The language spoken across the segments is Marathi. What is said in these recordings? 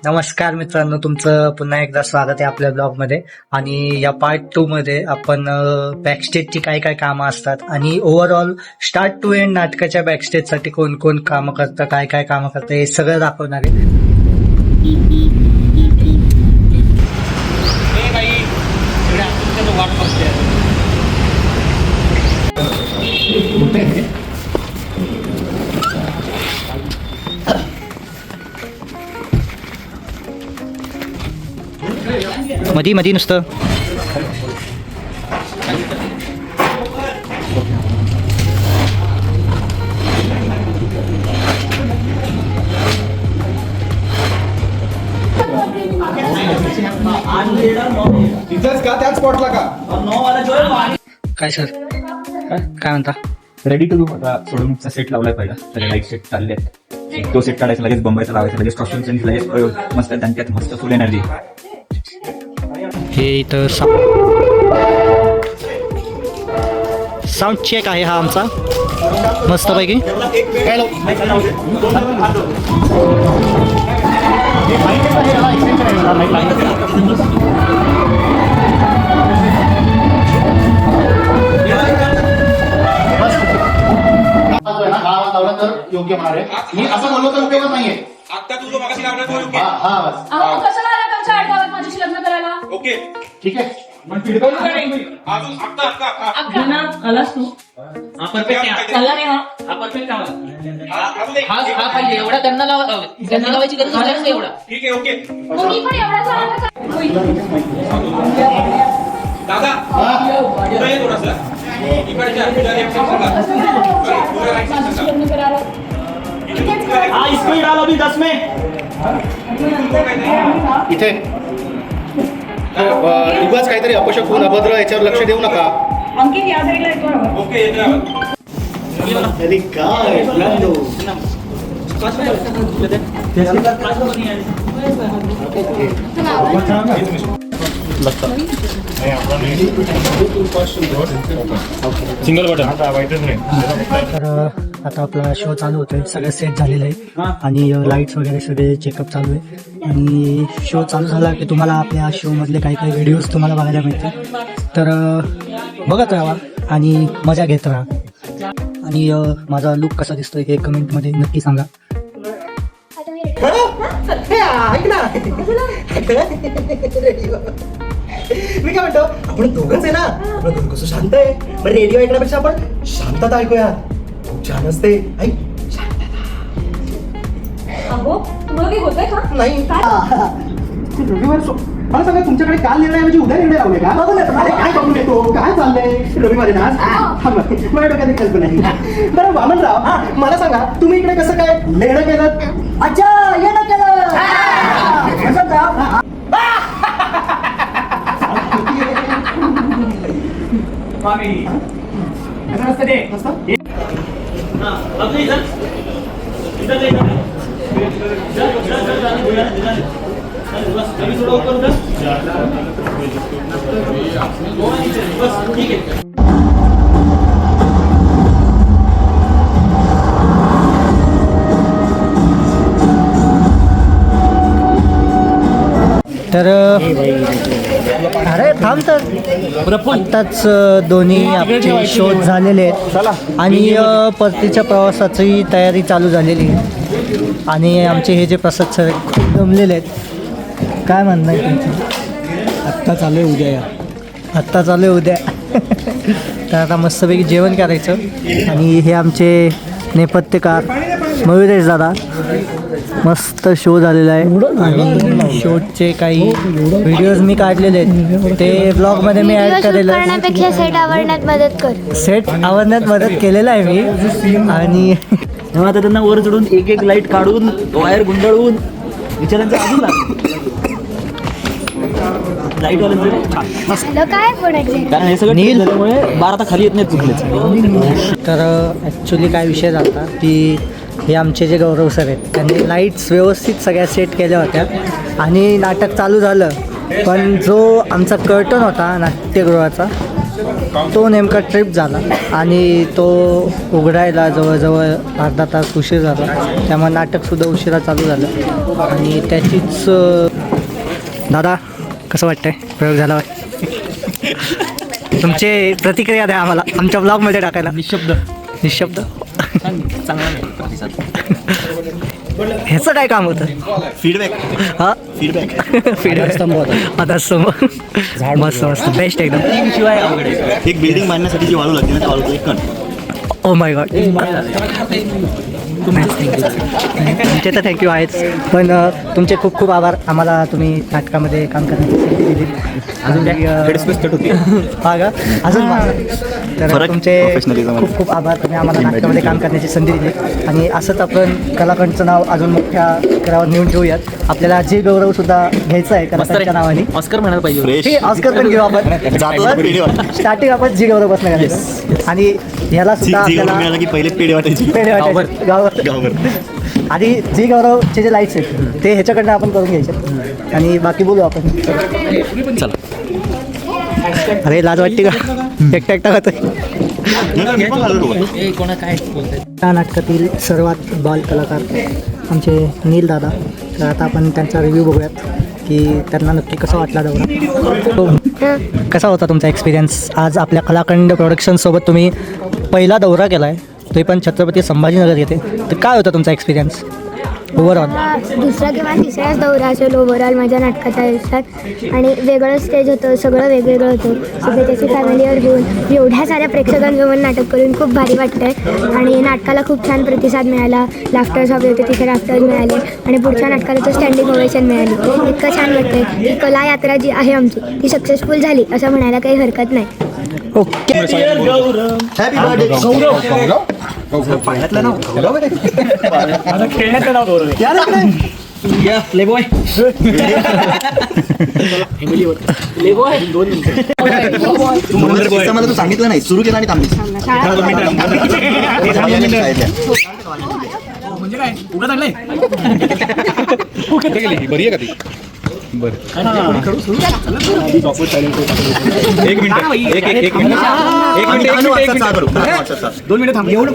नमस्कार मित्रांनो, तुमचं पुन्हा एकदा स्वागत आहे आपल्या ब्लॉगमध्ये. आणि या पार्ट 2 मध्ये आपण बॅकस्टेजची काय काय कामं असतात आणि ओव्हरऑल स्टार्ट टू एंड नाटकाच्या बॅकस्टेजसाठी कोण कोण कामं करतं, काय काय कामं करतं हे सगळं दाखवणार आहे. मधी मधी नुसतं तिथंच का त्याच स्पॉटला का? काय सर काय म्हणता? रेडी टू डू आता सोडूनचा सेट लावलाय पहिला. सगळे लाईट सेट चालले आहेत. तो सेट काढायचा, लगेच बंबाईचा लावायचा, लगेच कॉस्ट्युम चेंज, लगेच प्रयोग मस्त त्यांच्यात मस्त फुल एनर्जी. हे इथं साऊंड चेक आहे हा आमचा मस्तपैकी. योग्य होणार आहे. मी असं बोललो तर उपयोगच नाहीये. आता तू जो मागाशी लावला तो योग्य. हा कशाला आला तुमच्या आडगावात माझ्याशी लग्न करायला? ओके ठीक आहे. पण पिढकं अजून आता आलास तू चालला रे हा परफेक्ट हा पाहिजे एवढा त्यांना लावायची गरज नाही एवढा. ठीक आहे ओके मी पण एवढाच आला दादा पुढे ये थोडासा इकडच्या तुझ्या लेफ्ट स्पीड आला मी 10 में इथे उगाच काहीतरी अपशक होऊन अभद्र याच्यावर लक्ष देऊ नका. अंकित या साईडला येतो. ओके येतोय. अरे काय सिंगल बटन तर आता आपला शो चालू होतोय. सगळं सेट झालेलं आहे आणि लाईट्स वगैरे सगळे चेकअप चालू आहे. आणि शो चालू झाला की तुम्हाला आपल्या शो मधले काही काही व्हिडिओज तुम्हाला बघायला मिळतील. तर बघत राहा आणि मजा घेत राहा. आणि माझा लुक कसा दिसतोय हे कमेंटमध्ये नक्की सांगा. ऐक ना, मी काय म्हणतो, आपण दोघंच आहे ना, आपण दोघं कसं शांत आहे. पण रेडिओ ऐकण्यापेक्षा आपण शांतता ऐकूया, खूप छान असते. ऐक अहो तुम्हाला काही होतंय का? नाही रविवार मला सांगा, तुमच्याकडे काल निर्णय म्हणजे उद्या निर्णय लावले का? अरे काय बघून येतो, काय चाललंय रविवारी ना आज? माझ्या डोक्यात एक कल्पना आहे. बरं वामनराव, मला सांगा तुम्ही इकडे कसं काय लेणं केलं? अच्छा येणं केलं. तर अरे थांब तर आत्ताच दोन्ही आपले शोध झालेले आहेत आणि परतीच्या प्रवासाची तयारी चालू झालेली आहे. आणि आमचे हे जे प्रसाद सर खूप जमलेले आहेत. काय म्हणणं आहे तुमचं? आत्ता चालू आहे उद्या, आत्ता चालू आहे उद्या. तर आता मस्तपैकी जेवण करायचं. आणि हे आमचे नेपथ्यकार मयुरेश दादा, मस्त शो झालेला आहे. आणि शोचे काही व्हिडिओज मी काढलेले आहेत, ते ब्लॉगमध्ये मी ॲड केलेलं आहे. सेट आवडण्यात मदत कर. सेट आवडण्यात मदत केलेलं आहे मी. आणि आता त्यांना वर चढून एक एक लाईट काढून वायर गुंडाळून विचारांचं अजून लाईट हॅलो काय बोलायचं? कारण हे सगळं नील झाल्यामुळे 12 खाली येत नाही चुकलेच. तर ॲक्च्युली काय विषय झाला की हे आमचे जे गौरव सर आहेत त्यांनी लाईट्स व्यवस्थित सगळ्या सेट केल्या होत्या आणि नाटक चालू झालं. पण जो आमचा कर्टन होता नाट्यगृहाचा तो नेमका ट्रिप झाला आणि तो उघडायला जवळजवळ अर्धा तास उशीर झाला, त्यामुळे नाटकसुद्धा उशिरा चालू झालं आणि त्याचीच दादा कसं वाटतंय प्रयोग झाला? तुमचे प्रतिक्रिया द्या आम्हाला आमच्या ब्लॉगमध्ये टाकायला. निशब्द ह्याचं काय काम होतं? फीडबॅक. हां फीडबॅक आता समोर मस्त मस्त बेस्ट एकदम. शिवाय एक बिल्डिंग बांधण्यासाठी जी वाळू लागते ना, त्या वाळूचं एक कण. Oh my God. तुमचे तर थँक्यू आहेच, पण तुमचे खूप खूप आभार. आम्हाला तुम्ही नाटकामध्ये काम करण्याची संधी दिली. अजून हा का अजून तर तुमचे खूप खूप आभार. तुम्ही आम्हाला नाटकामध्ये काम करण्याची संधी दिली आणि असंच आपण कलाकारांचं नाव अजून मोठ्या स्तरावर नेऊन ठेवूयात. आपल्याला जे गौरवसुद्धा घ्यायचा आहे कलाकारांच्या नावाने. ऑस्कर म्हणायला पाहिजे. हे ऑस्कर पण घेऊ आपण. स्टार्टिंग आपण जी गौरव बसणार करायचं आणि ह्याला सुद्धा आपल्याला की पहिले पेढे वाटायची. पेढे वाटायचे गावावर. आणि जी गौरवचे जे लाईट्स आहेत ते ह्याच्याकडनं आपण करून घ्यायचे आणि बाकी बोलू आपण. चला. अरे लाज वाटते का एकटा खातोय? कोणा काय बोलतंय? या नाटकातील सर्वात बाल कलाकार आमचे नील दादा. तर आता आपण त्यांचा रिव्ह्यू बघूयात की त्यांना नक्की कसा वाटला दौरा. कसा होता तुमचा एक्सपिरियन्स? आज आपल्या कलाखंड प्रोडक्शनसोबत तुम्ही पहिला दौरा केला आहे, ते पण छत्रपती संभाजीनगर येथे. तर काय होता तुमचा एक्सपिरियन्स ओव्हरऑल? दुसरा किंवा तिसराच दौरा असेल ओव्हरऑल माझ्या नाटकाच्या आयुष्यात आणि वेगळं स्टेज होतं, सगळं वेगवेगळं होतं. सगळे त्याची फॅमिलीवर घेऊन एवढ्या साऱ्या प्रेक्षकांसमोर नाटक करून खूप भारी वाटतं आहे आणि नाटकाला खूप छान प्रतिसाद मिळाला. लाफ्टर्स हवे होते तिथे लाफ्टर्स मिळाले आणि पुढच्या नाटकाला तर स्टँडिंग ओवेशन मिळाली. इतकं छान वाटतं आहे की कला यात्रा जी आहे आमची ती सक्सेसफुल झाली असं म्हणायला काही हरकत नाही. ओके. हॅपी बर्थडे गौरव. पाण्यातलं नाव गौरव आहे. खेळण्यातलं नाव गौरव आहे. मला तू सांगितलं नाही, सुरू केला आणि थांबली. म्हणजे काय उघडत आणलंय बरी आहे का ती? बरं एक मिनिट 2 मिनिट थांब. एवढं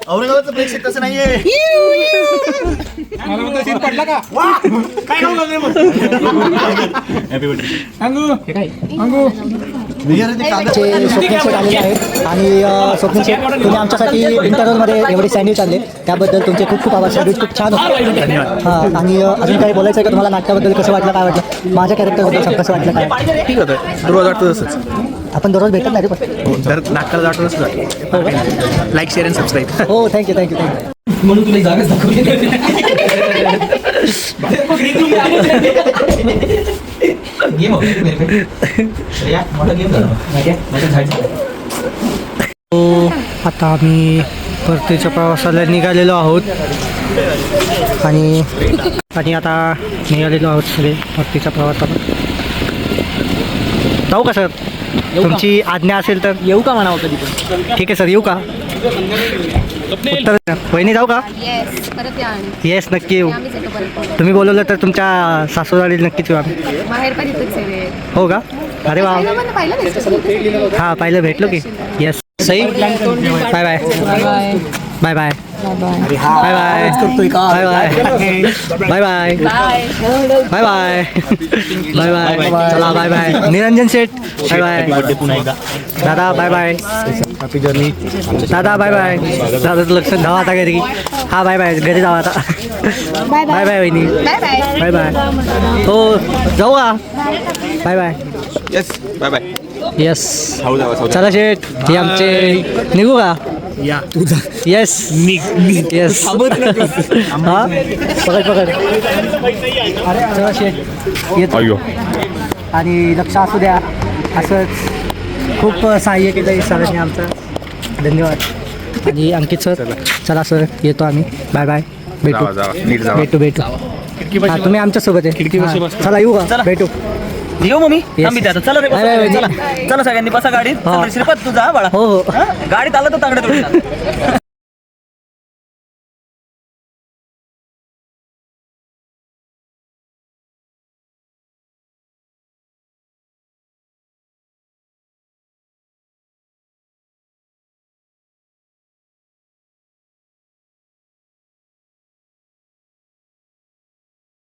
औरंगाबादचं प्रेक्षक तसं नाहीये. मला म्हणतो सीन पडला का? काय नाव लागले मग? Happy birthday Angu. स्वप्नील शेठ आलेले आहेत आणि स्वप्नील शेठ तुम्ही आमच्यासाठी इंटरव्ह्यूमध्ये एवढे सँडविच आणले त्याबद्दल तुमचे खूप खूप आभार. सँडविच खूप छान होते. हां आणि अजून काही बोलायचं आहे का तुम्हाला नाटकाबद्दल? कसं वाटलं, काय वाटलं माझ्या कॅरेक्टरबद्दल, कसं वाटलं काय? ठीक होतं, रोज वाटतं तसंच. आपण दररोज भेटत नाही रे पण. तर नाटकाला वाटतं तसंच. हो का? Like share and subscribe. हो थँक्यू थँक्यू थँक्यू. म्हणून तुला जागाच दाखवली. गेम आता आम्ही परतीच्या प्रवासाला निघालेलो आहोत आणि आता निघालेलो आहोत सगळे परतीच्या प्रवासाला. जाऊ का सर? तुमची आज्ञा असेल तर येऊ का म्हणावं कधी पण? ठीक आहे सर, येऊ का? उत्तर वहिनी जाऊ का? परत या आणि येस नक्की येऊ. आम्हीच येतो परत. तुम्ही बोलवलं तर तुमच्या सासूरवाडी नक्कीच येऊ आम्ही. बाहेर पण इथंच आहे. हो का? अरे वा. पाहिलं नाही? हां पाहिलं, भेटलो की. Yes Sai. Bye bye bye bye bye bye bye bye bye bye bye bye bye. चला bye bye. Niranjan Sheth bye bye. दादा बाय बाय. हॅपी जर्नी दादा. Bye bye. दादाचं लक्ष धावा आता घरी. हा बाय बाय, घरी जावा आता. बाय बाय वहिनी. Bye bye. हो जाऊ का? Bye bye. Yes bye bye. Yes चला शेठ, हे आमचे निघू का? या येस येस. हां पकड चला शेठ येतो. आणि लक्ष असू द्या, असंच खूप सहाय्य केलं सरांनी आमचं. धन्यवाद. आणि अंकित सर चला सर येतो आम्ही. Bye bye. भेटू. हां तुम्ही आमच्यासोबत आहे. चला येऊ का? भेटू. येऊ मग मी थांबी आता चला रे बसा. अरे, चला चला सगळ्यांनी बसा गाडीत. हा. चल रे, श्रीपाद तुझा बाळा हो हो गाडीत आलं तर तांगडे तोडून